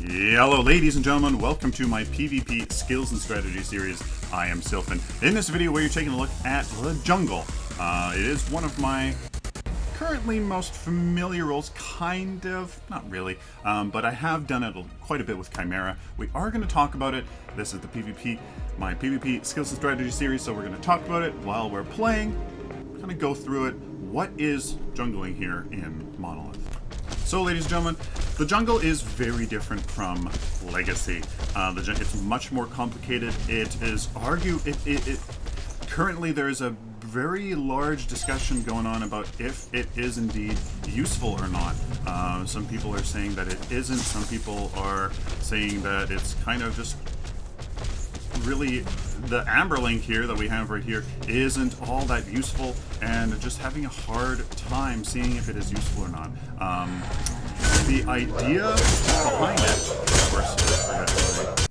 Hello ladies and gentlemen, welcome to my PvP skills and strategy series. I am Sylphin. In this video where you're taking a look at the jungle. It is one of my currently most familiar roles, kind of, not really, but I have done it quite a bit with Chimera. We are going to talk about it. This is the PvP, my PvP skills and strategy series, so we're going to talk about it while we're playing, kind of go through it. What is jungling here in Monolith? So, ladies and gentlemen, the jungle is very different from Legacy. It's much more complicated. It is currently there is a very large discussion going on about if it is indeed useful or not. Some people are saying that it isn't. Some people are saying that it's kind of just really the amber link here that we have right here isn't all that useful, and just having a hard time seeing if it is useful or not. The idea behind it, of course,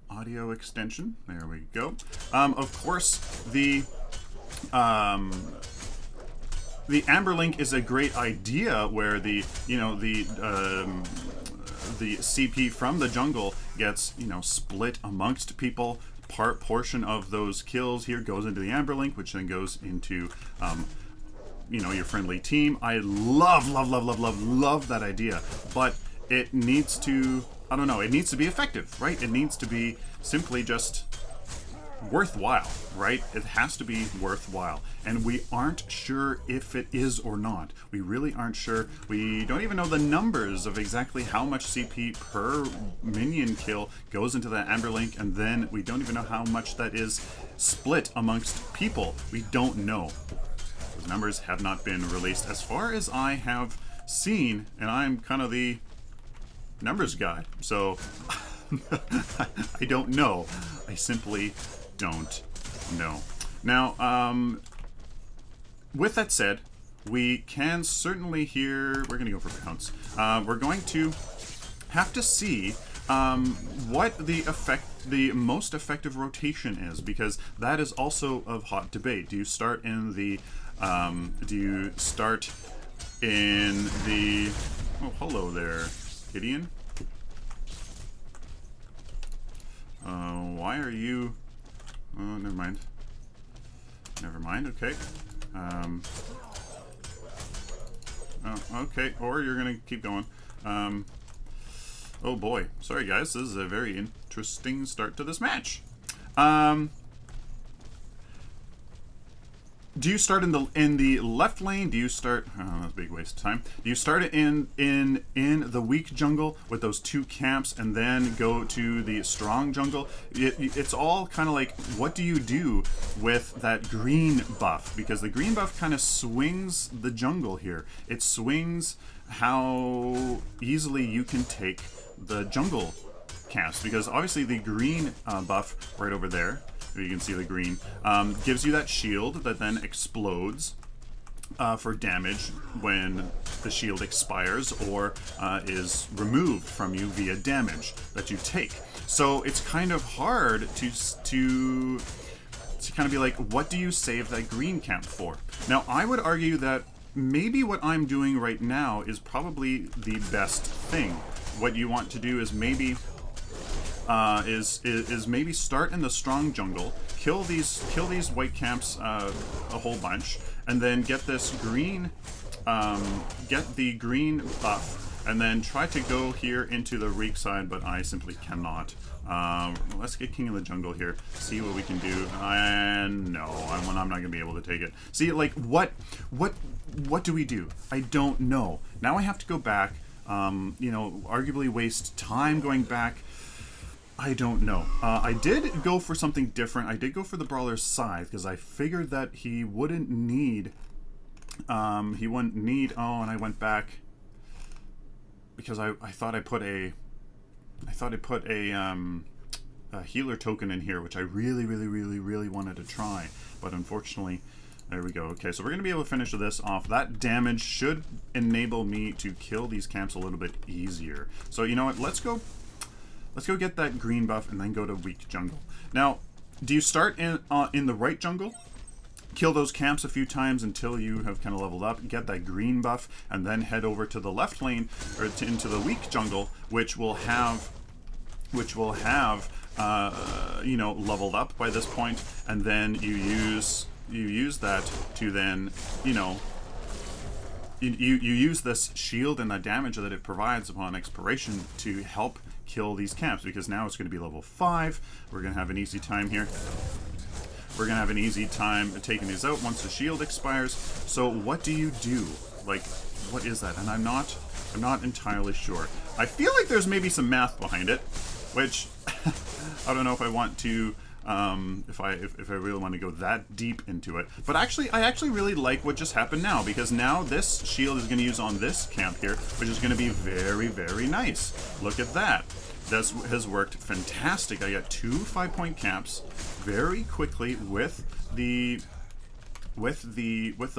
audio extension, there we go. Of course, the amber link is a great idea where the CP from the jungle gets, split amongst people. Portion of those kills here goes into the amber link, which then goes into, your friendly team. I love that idea, but it needs to, it needs to be effective, right? It needs to be simply just worthwhile, right? It has to be worthwhile, and we aren't sure if it is or not. We really aren't sure. We don't even know the numbers of exactly how much CP per minion kill goes into that amber link, and then we don't even know how much that is split amongst people. We don't know. Those numbers have not been released as far as I have seen, and I'm kind of the numbers guy, so I don't know. I simply don't know. Now, with that said, we can certainly hear, we're going to go for bounce. We're going to have to see what the most effective rotation is, because that is also of hot debate. Do you start in the, oh, hello there, Gideon. Why are you... Oh, never mind. Never mind, okay. Oh, okay, or you're gonna keep going. Oh boy. Sorry guys, this is a very interesting start to this match. Do you start in the left lane? Do you start... Oh, that's a big waste of time. Do you start it in the weak jungle with those two camps and then go to the strong jungle? It's all kind of like, what do you do with that green buff? Because the green buff kind of swings the jungle here. It swings how easily you can take the jungle camps. Because obviously the green buff right over there, you can see the green, gives you that shield that then explodes for damage when the shield expires or is removed from you via damage that you take. So it's kind of hard to kind of be like, what do you save that green camp for? Now, I would argue that maybe what I'm doing right now is probably the best thing. What you want to do is maybe maybe start in the strong jungle, kill these white camps a whole bunch, and then get this green, get the green buff, and then try to go here into the Reek side, but I simply cannot. Let's get King of the Jungle here, see what we can do. And no, I'm not gonna be able to take it. See, like, what do we do? I don't know. Now I have to go back, arguably waste time going back. I don't know. I did go for something different. I did go for the Brawler's Scythe because I figured that he wouldn't need, oh, and I went back because I thought I put a healer token in here, which I really wanted to try, but unfortunately, there we go. Okay, so we're going to be able to finish this off. That damage should enable me to kill these camps a little bit easier. So you know what, let's go get that green buff and then go to weak jungle. Now, do you start in the right jungle? kill those camps a few times until you have kind of leveled up, get that green buff, and then head over to the left lane, or into the weak jungle, which will have you know, leveled up by this point, and then you use that to then, you know, you use this shield and the damage that it provides upon expiration to help kill these camps, because now it's going to be level 5. We're going to have an easy time here. We're going to have an easy time taking these out once the shield expires. So what do you do? Like, what is that? And I'm not entirely sure. I feel like there's maybe some math behind it, which I don't know if I want to, if I really want to go that deep into it. But actually, I actually really like what just happened now, because now this shield is going to use on this camp here, which is going to be very, very nice. Look at that. This has worked fantastic. I got 2 5-point camps very quickly with the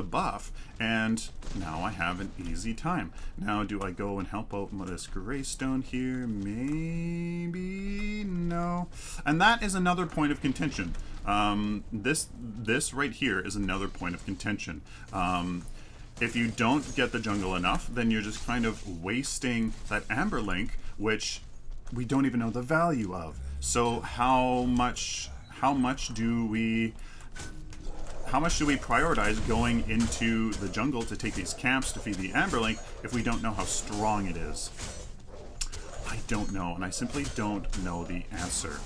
buff, and now I have an easy time. Now, do I go and help out this Greystone here? Maybe no. And that is another point of contention. This right here is another point of contention. If you don't get the jungle enough, then you're just kind of wasting that Amber Link, which we don't even know the value of. So how much do we prioritize going into the jungle to take these camps to feed the Amber Link if we don't know how strong it is? I don't know, and I simply don't know the answer.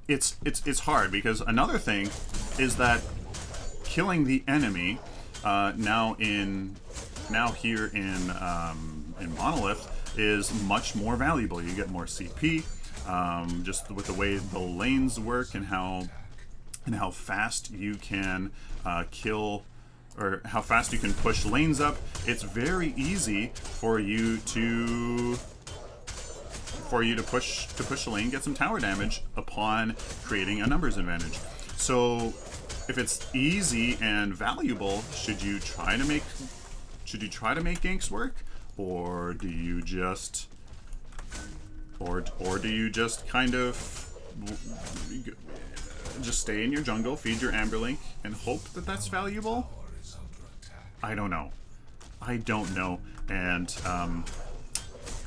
It's hard, because another thing is that killing the enemy now here in Monolith is much more valuable. You get more CP, just with the way the lanes work and how fast you can kill, or how fast you can push lanes up. It's very easy for you to push a lane, get some tower damage upon creating a numbers advantage. So if it's easy and valuable, should you try to make ganks work, or do you just kind of just stay in your jungle, feed your Amber Link, and hope that that's valuable? I don't know. And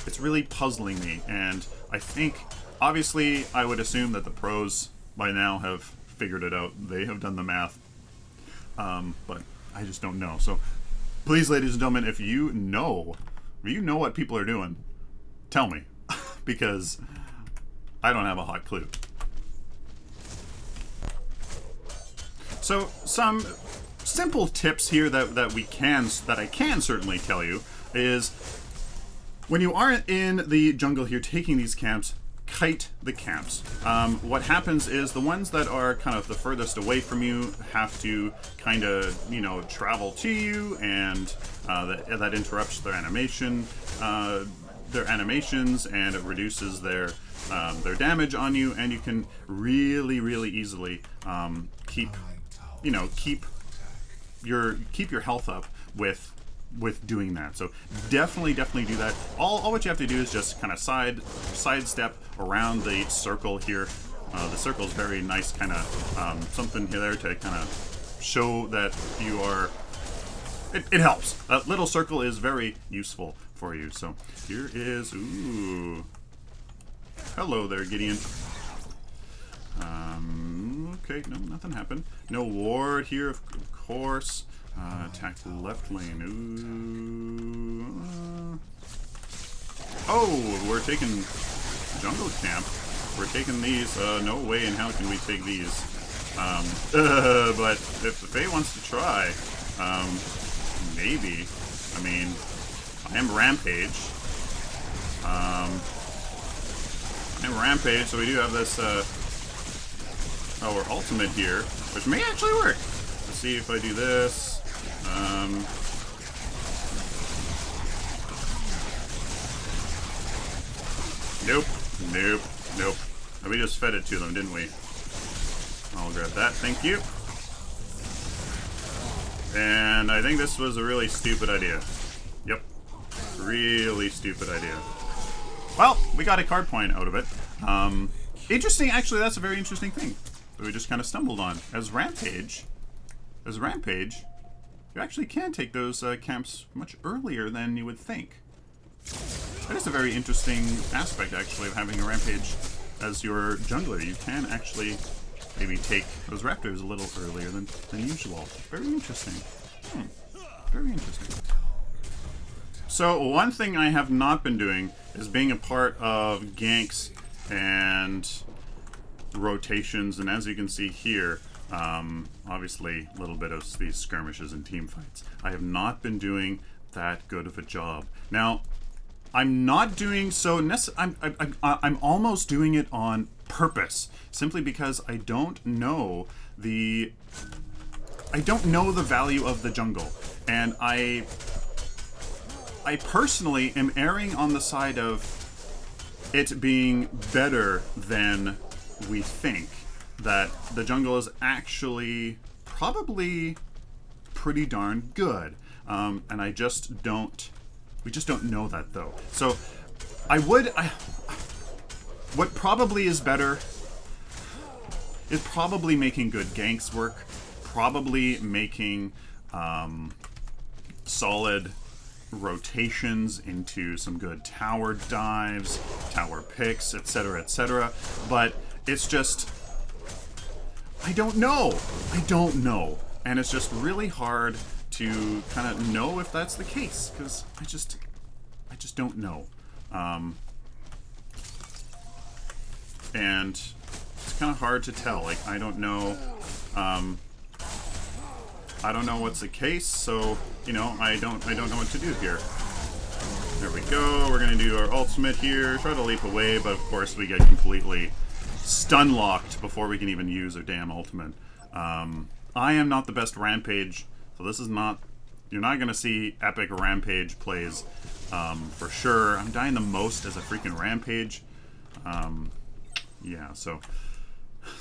it's really puzzling me, and I think, obviously, I would assume that the pros by now have figured it out. They have done the math, but I just don't know. So please, ladies and gentlemen, if you know what people are doing, tell me, because I don't have a hot clue. So some simple tips here that I can certainly tell you is, when you are in the jungle here taking these camps, kite the camps. What happens is the ones that are kind of the furthest away from you have to kind of, you know, travel to you, and that interrupts their animations, and it reduces their damage on you, and you can really easily keep your health up with doing that. So definitely do that. All what you have to do is just kind of sidestep around the circle here. The circle is very nice, kind of something there to kind of show that you are. It helps. That little circle is very useful for you. So here is, ooh, hello there, Gideon. Okay, no, nothing happened. No ward here, of course. Attack left lane. Ooh. Oh, we're taking jungle camp. We're taking these. No way in hell can we take these. But if the Fae wants to try, maybe. I mean, I am Rampage. So we do have this, our ultimate here, which may actually work. Let's see if I do this. Nope. And we just fed it to them, didn't we? I'll grab that, thank you. And I think this was a really stupid idea. Yep. Really stupid idea. Well, we got a card point out of it. Interesting, actually, that's a very interesting thing. that we just kind of stumbled on. As Rampage, you actually can take those camps much earlier than you would think. That is a very interesting aspect, actually, of having a Rampage as your jungler. You can actually maybe take those raptors a little earlier than usual. Very interesting. Very interesting. So one thing I have not been doing is being a part of ganks and rotations, and as you can see here, obviously a little bit of these skirmishes and team fights. I have not been doing that good of a job. Now, I'm not doing so. I'm almost doing it on purpose, simply because I don't know the value of the jungle, and I personally am erring on the side of it being better than we think. That the jungle is actually probably pretty darn good, and we just don't know that though. So what probably is better is probably making good ganks work, probably making solid rotations into some good tower dives, tower picks, etc., etc. But it's just, I don't know, and it's just really hard to kind of know if that's the case, because I just don't know. And it's kind of hard to tell. Like, I don't know what's the case, so you know, I don't know what to do here. There we go. We're gonna do our ultimate here. Try to leap away, but of course we get completely stun locked before we can even use our damn ultimate. I am not the best Rampage, so this is not. You're not gonna see epic Rampage plays for sure. I'm dying the most as a freaking Rampage. Yeah, so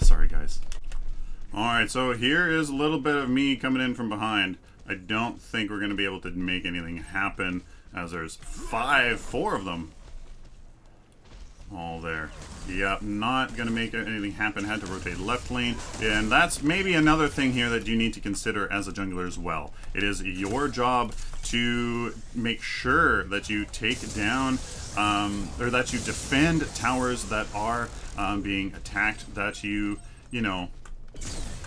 sorry guys. Alright, so here is a little bit of me coming in from behind. I don't think we're going to be able to make anything happen, as there's four of them all there. Yep, not going to make anything happen. Had to rotate left lane. And that's maybe another thing here that you need to consider as a jungler as well. It is your job to make sure that you take down, or that you defend towers that are being attacked, that you know,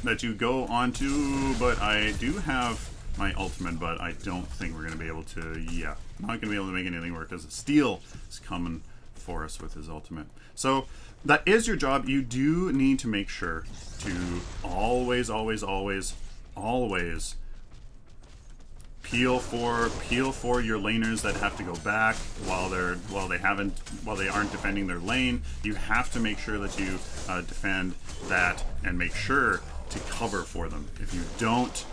that you go onto. But I do have my ultimate, but I don't think we're going to be able to, yeah, not going to be able to make anything work, because Steel is coming for us with his ultimate. So that is your job. You do need to make sure to always peel for your laners that have to go back while they aren't defending their lane. You have to make sure that you defend that and make sure to cover for them. If you don't,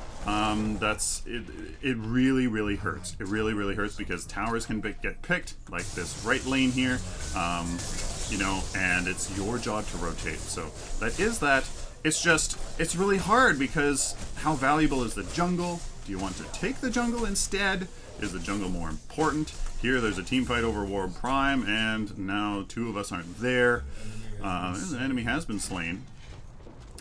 that's it. It really hurts. It really hurts, because towers can get picked, like this right lane here, you know, and it's your job to rotate. So that is that. It's just, it's really hard, because how valuable is the jungle? Do you want to take the jungle instead? Is the jungle more important? Here, there's a team fight over War Prime, and now two of us aren't there. An enemy has been slain.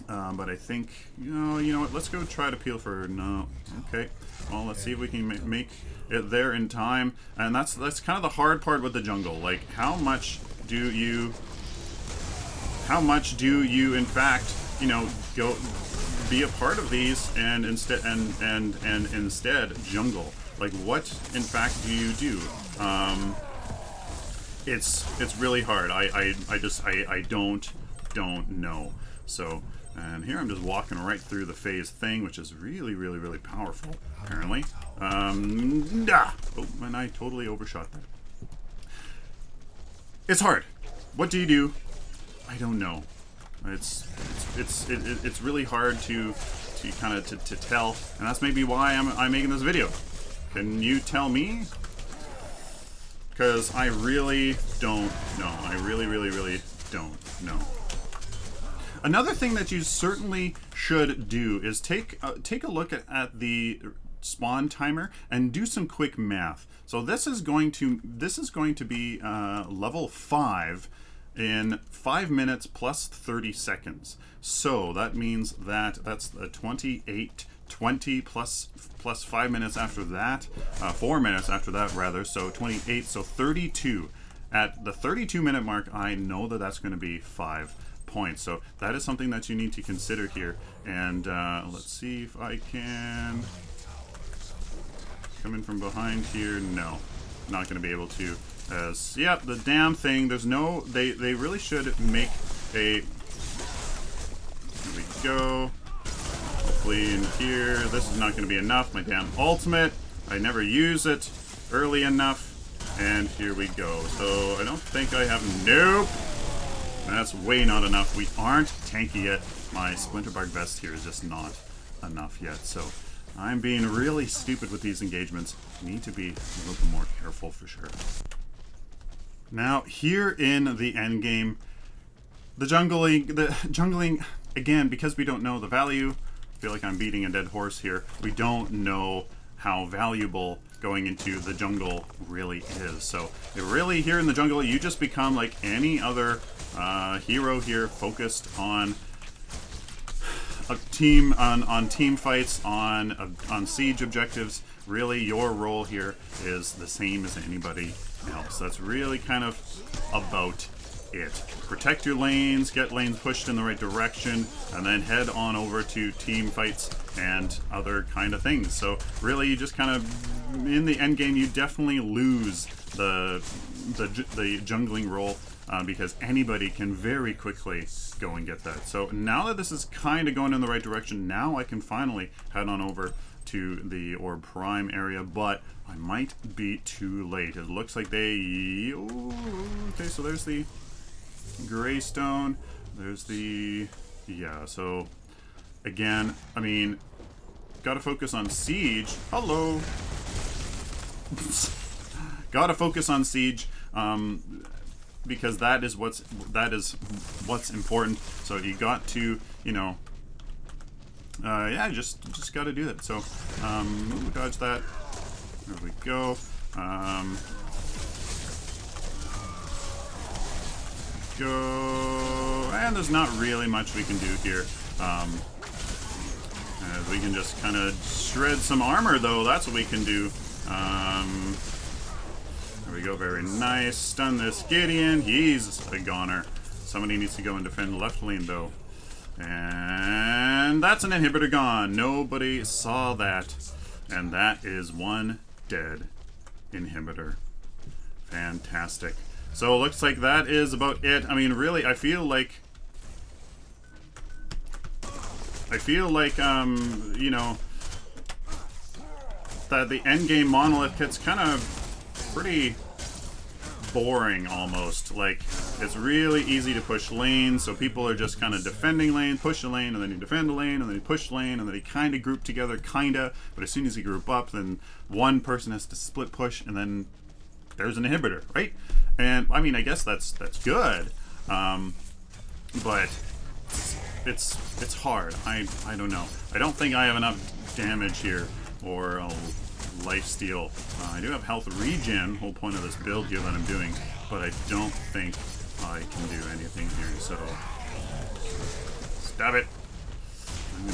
But I think, you know what, let's go try to peel for, no, okay. Well, let's see if we can make it there in time. And that's kind of the hard part with the jungle. Like, how much do you in fact, you know, go be a part of these and instead jungle? Like, what in fact do you do? It's really hard. I don't know. So, and here I'm just walking right through the phase thing, which is really powerful, apparently. Oh, and I totally overshot that. It's hard. What do you do? I don't know. It's really hard to kind of to tell, and that's maybe why I'm making this video. Can you tell me? Because I really don't know. I really don't know. Another thing that you certainly should do is take a look at the spawn timer and do some quick math. So this is going to be level 5 in 5 minutes plus 30 seconds. So that means that that's a 28, 20 plus 5 minutes after that, 4 minutes after that rather, so 28, so 32. At the 32-minute mark, I know that that's going to be 5 points. So that is something that you need to consider here. And let's see if I can come in from behind here. No, not going to be able to. As yeah, the damn thing. There's no. They really should make a. Here we go. Hopefully in here. This is not going to be enough. My damn ultimate. I never use it early enough. And here we go. So I don't think I have. Nope. That's way not enough. We aren't tanky yet. My splinter bark vest here is just not enough yet. So I'm being really stupid with these engagements. Need to be a little bit more careful for sure. Now here in the end game, the jungling again, because we don't know the value. I feel like I'm beating a dead horse here. We don't know how valuable going into the jungle really is. So it really here in the jungle, you just become like any other hero here, focused on a team, on team fights, on siege objectives. Really, your role here is the same as anybody else. That's really kind of about it. Protect your lanes, get lanes pushed in the right direction, and then head on over to team fights and other kind of things. So really, you just kind of, in the end game, you definitely lose the jungling role. Because anybody can very quickly go and get that. So now that this is kind of going in the right direction, now I can finally head on over to the Orb Prime area, but I might be too late. It looks like they... Ooh, okay, so there's the Greystone. There's the... Yeah, so again, I mean, gotta focus on Siege. Hello! Gotta focus on Siege. Because that is what's important. So you got to, you know, yeah, just got to do that. So ooh, dodge that. There we go. Go, and there's not really much we can do here. We can just kind of shred some armor, though. That's what we can do. There we go, very nice. Stun this Gideon. He's a goner. Somebody needs to go and defend left lane, though. And that's an inhibitor gone. Nobody saw that. And that is one dead inhibitor. Fantastic. So it looks like that is about it. I mean, really, I feel like, you know, that the endgame Monolith gets kind of pretty boring almost. Like, it's really easy to push lanes, so people are just kind of defending lane, push a lane, and then you defend a lane, and then you push lane, and then you kind of group together, kinda, but as soon as you group up, then one person has to split push, and then there's an inhibitor, right? And I mean, I guess that's good, but it's hard. I don't know. I don't think I have enough damage here, or lifesteal. I do have health regen, whole point of this build here that I'm doing, but I don't think I can do anything here, so stop it. I'm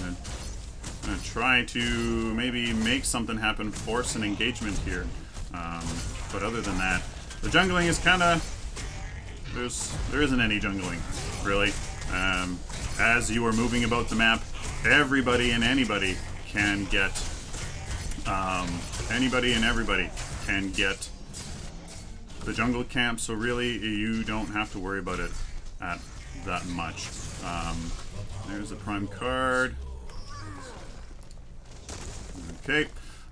gonna try to maybe make something happen, force an engagement here, but other than that, the jungling is kind of, there isn't any jungling, really. As you are moving about the map, everybody and anybody can get anybody and everybody can get the jungle camp, so really you don't have to worry about it at that much. There's a prime card. Okay,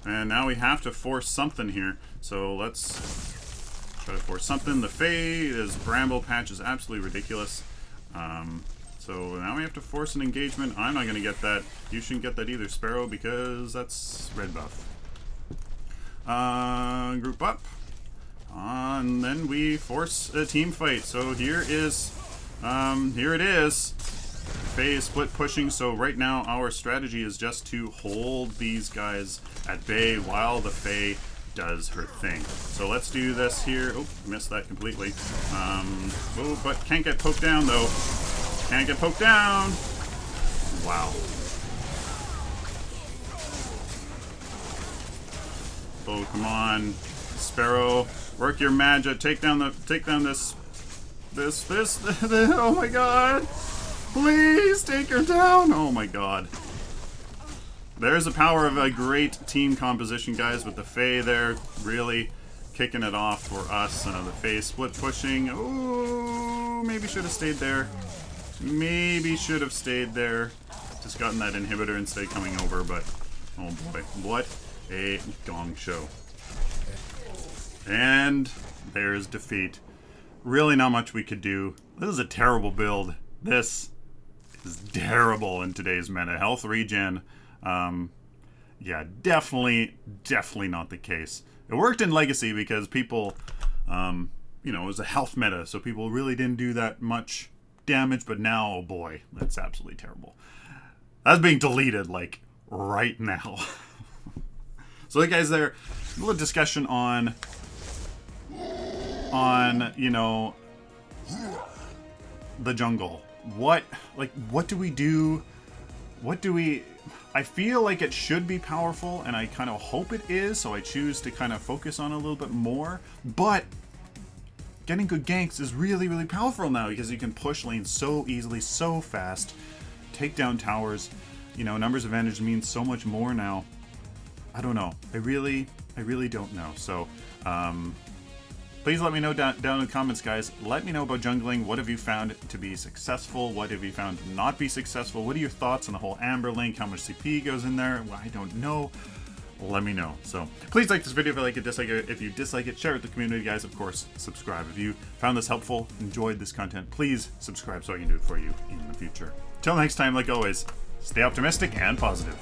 and now we have to force something here, so let's try to force something. The Fae's Bramble Patch is absolutely ridiculous. So now we have to force an engagement. I'm not going to get that. You shouldn't get that either, Sparrow, because that's red buff. Group up. And then we force a team fight. So here it is. Fae is split pushing, so right now our strategy is just to hold these guys at bay while the Fae does her thing. So let's do this here. Oh, missed that completely. Oh, but can't get poked down though. Can't get poked down. Wow. Oh, come on, Sparrow, work your magic. Take down this. Oh my God! Please take her down. Oh my God. There's the power of a great team composition, guys, with the Fae there really kicking it off for us. The Fae split pushing. Oh, maybe should have stayed there. Maybe should have stayed there. Just gotten that inhibitor instead of coming over, but oh boy, what a gong show. And there's defeat. Really not much we could do. This is a terrible build. This is terrible in today's meta. Health regen. Yeah, definitely not the case. It worked in Legacy because people, you know, it was a health meta, so people really didn't do that much damage, but now, oh boy, that's absolutely terrible. That's being deleted, like, right now. So, guys, there, a little discussion on, you know, the jungle. What do we do? I feel like it should be powerful, and I kind of hope it is, so I choose to kind of focus on it a little bit more. But getting good ganks is really, really powerful now because you can push lanes so easily, so fast, take down towers. You know, numbers advantage means so much more now. I don't know. I really don't know. So, please let me know down in the comments, guys. Let me know about jungling. What have you found to be successful? What have you found to not be successful? What are your thoughts on the whole Amber link? How much CP goes in there? Well, I don't know. Let me know. So please like this video if you like it, dislike it. If you dislike it, share it with the community, guys. Of course, subscribe. If you found this helpful, enjoyed this content, please subscribe so I can do it for you in the future. Till next time, like always, stay optimistic and positive.